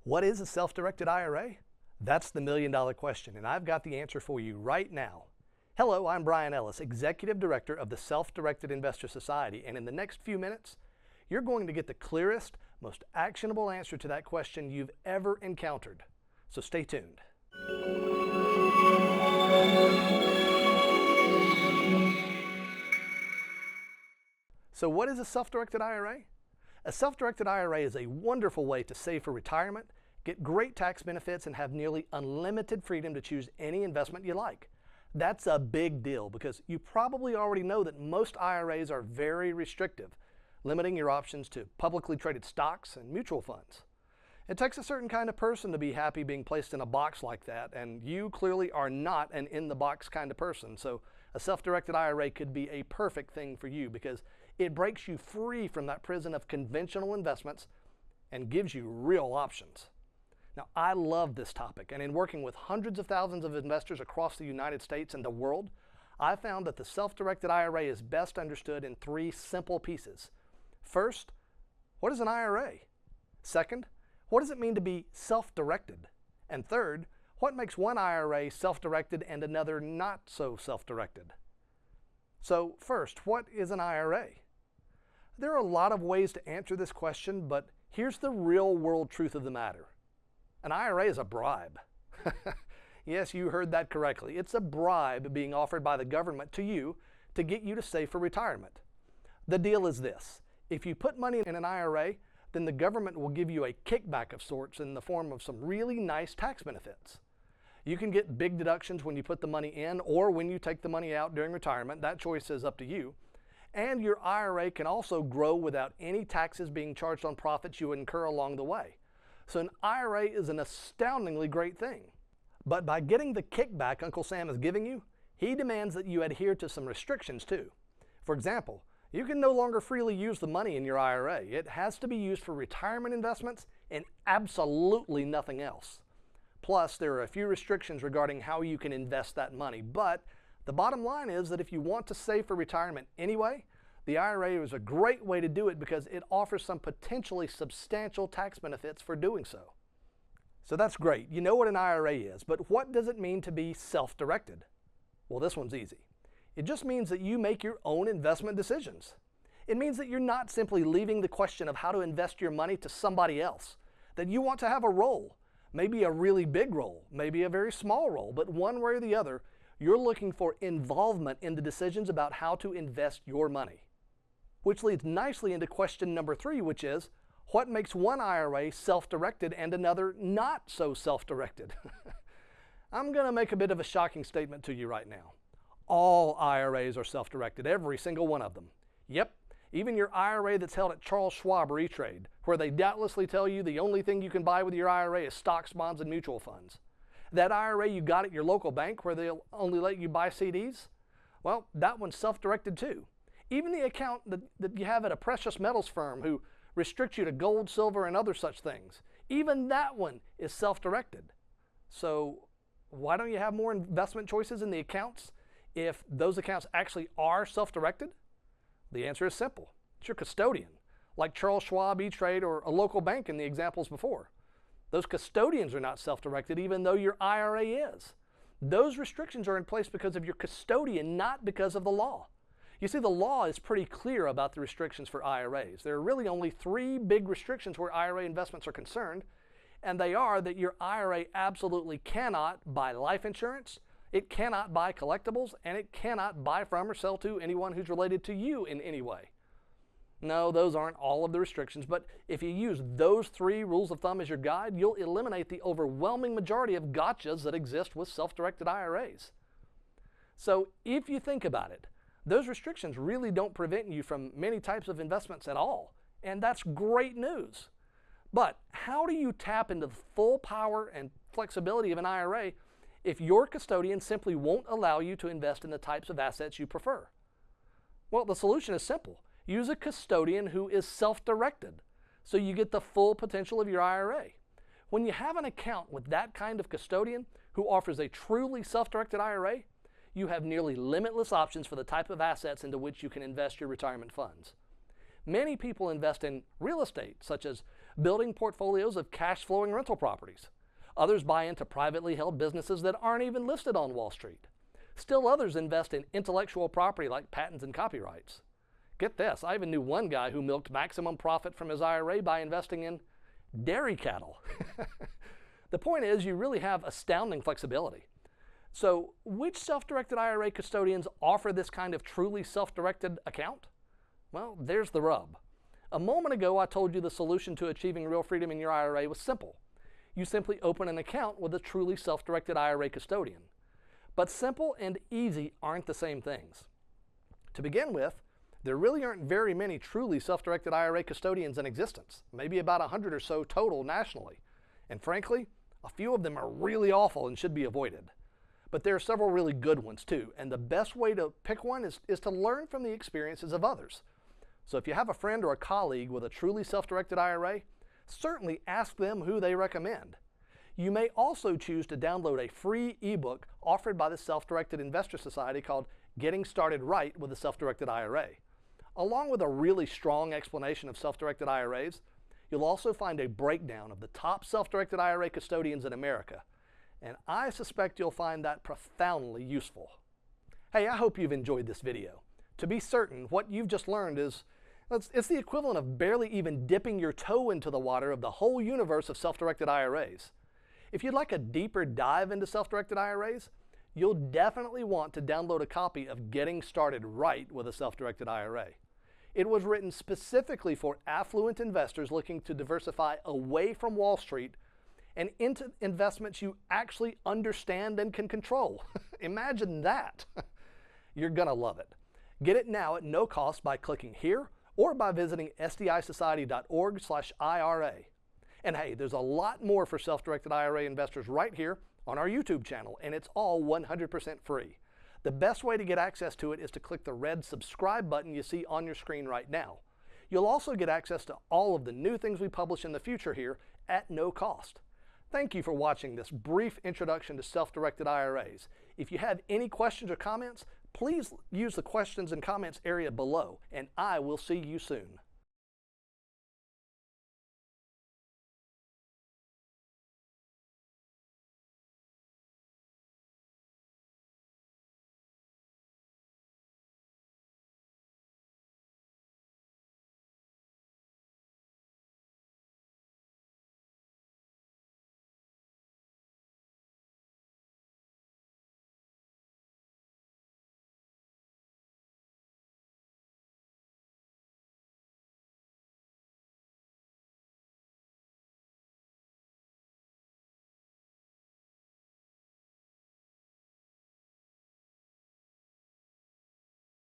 What is a self-directed IRA? That's the million-dollar question, and I've got the answer for you right now. Hello, I'm Brian Ellis, Executive Director of the Self-Directed Investor Society, and in the next few minutes, you're going to get the clearest, most actionable answer to that question you've ever encountered. So stay tuned. So what is a self-directed IRA? A self-directed IRA is a wonderful way to save for retirement, get great tax benefits, and have nearly unlimited freedom to choose any investment you like. That's a big deal because you probably already know that most IRAs are very restrictive, limiting your options to publicly traded stocks and mutual funds. It takes a certain kind of person to be happy being placed in a box like that, and you clearly are not an in-the-box kind of person, so a self-directed IRA could be a perfect thing for you because it breaks you free from that prison of conventional investments and gives you real options. Now, I love this topic, and in working with hundreds of thousands of investors across the United States and the world, I found that the self-directed IRA is best understood in three simple pieces. First, what is an IRA? Second, what does it mean to be self-directed? And third, what makes one IRA self-directed and another not so self-directed? So first, what is an IRA? There are a lot of ways to answer this question, but here's the real-world truth of the matter. An IRA is a bribe. Yes, you heard that correctly. It's a bribe being offered by the government to you to get you to save for retirement. The deal is this. If you put money in an IRA, then the government will give you a kickback of sorts in the form of some really nice tax benefits. You can get big deductions when you put the money in or when you take the money out during retirement. That choice is up to you. And your IRA can also grow without any taxes being charged on profits you incur along the way. So an IRA is an astoundingly great thing. But by getting the kickback Uncle Sam is giving you, he demands that you adhere to some restrictions too. For example, you can no longer freely use the money in your IRA. It has to be used for retirement investments and absolutely nothing else. Plus, there are a few restrictions regarding how you can invest that money. But the bottom line is that if you want to save for retirement anyway, the IRA is a great way to do it because it offers some potentially substantial tax benefits for doing so. So that's great. You know what an IRA is, but what does it mean to be self-directed? Well, this one's easy. It just means that you make your own investment decisions. It means that you're not simply leaving the question of how to invest your money to somebody else, that you want to have a role, maybe a really big role, maybe a very small role, but one way or the other, you're looking for involvement in the decisions about how to invest your money. Which leads nicely into question number 3, which is, what makes one IRA self-directed and another not so self-directed? I'm going to make a bit of a shocking statement to you right now. All IRAs are self-directed, every single one of them. Yep, even your IRA that's held at Charles Schwab or E-Trade, where they doubtlessly tell you the only thing you can buy with your IRA is stocks, bonds, and mutual funds. That IRA you got at your local bank where they'll only let you buy CDs, well, that one's self-directed too. Even the account that you have at a precious metals firm who restricts you to gold, silver, and other such things, even that one is self-directed. So why don't you have more investment choices in the accounts if those accounts actually are self-directed? The answer is simple. It's your custodian, like Charles Schwab, E-Trade, or a local bank in the examples before. Those custodians are not self-directed even though your IRA is. Those restrictions are in place because of your custodian, not because of the law. You see, the law is pretty clear about the restrictions for IRAs. There are really only 3 big restrictions where IRA investments are concerned, and they are that your IRA absolutely cannot buy life insurance, it cannot buy collectibles, and it cannot buy from or sell to anyone who's related to you in any way. No, those aren't all of the restrictions, but if you use those 3 rules of thumb as your guide, you'll eliminate the overwhelming majority of gotchas that exist with self-directed IRAs. So if you think about it, those restrictions really don't prevent you from many types of investments at all, and that's great news. But how do you tap into the full power and flexibility of an IRA if your custodian simply won't allow you to invest in the types of assets you prefer? Well, the solution is simple. Use a custodian who is self-directed, so you get the full potential of your IRA. When you have an account with that kind of custodian who offers a truly self-directed IRA, you have nearly limitless options for the type of assets into which you can invest your retirement funds. Many people invest in real estate, such as building portfolios of cash-flowing rental properties. Others buy into privately held businesses that aren't even listed on Wall Street. Still others invest in intellectual property like patents and copyrights. Get this, I even knew one guy who milked maximum profit from his IRA by investing in dairy cattle. The point is, you really have astounding flexibility. So, which self-directed IRA custodians offer this kind of truly self-directed account? Well, there's the rub. A moment ago, I told you the solution to achieving real freedom in your IRA was simple. You simply open an account with a truly self-directed IRA custodian. But simple and easy aren't the same things. To begin with, there really aren't very many truly self-directed IRA custodians in existence, maybe about 100 or so total nationally. And frankly, a few of them are really awful and should be avoided. But there are several really good ones too, and the best way to pick one is to learn from the experiences of others. So if you have a friend or a colleague with a truly self-directed IRA, certainly ask them who they recommend. You may also choose to download a free ebook offered by the Self-Directed Investor Society called Getting Started Right with a Self-Directed IRA. Along with a really strong explanation of self-directed IRAs, you'll also find a breakdown of the top self-directed IRA custodians in America. And I suspect you'll find that profoundly useful. Hey, I hope you've enjoyed this video. To be certain, what you've just learned is, it's the equivalent of barely even dipping your toe into the water of the whole universe of self-directed IRAs. If you'd like a deeper dive into self-directed IRAs, you'll definitely want to download a copy of Getting Started Right with a Self-Directed IRA. It was written specifically for affluent investors looking to diversify away from Wall Street and into investments you actually understand and can control. Imagine that. You're gonna love it. Get it now at no cost by clicking here or by visiting sdisociety.org/IRA. And hey, there's a lot more for self-directed IRA investors right here on our YouTube channel, and it's all 100% free. The best way to get access to it is to click the red subscribe button you see on your screen right now. You'll also get access to all of the new things we publish in the future here at no cost. Thank you for watching this brief introduction to self-directed IRAs. If you have any questions or comments, please use the questions and comments area below, and I will see you soon.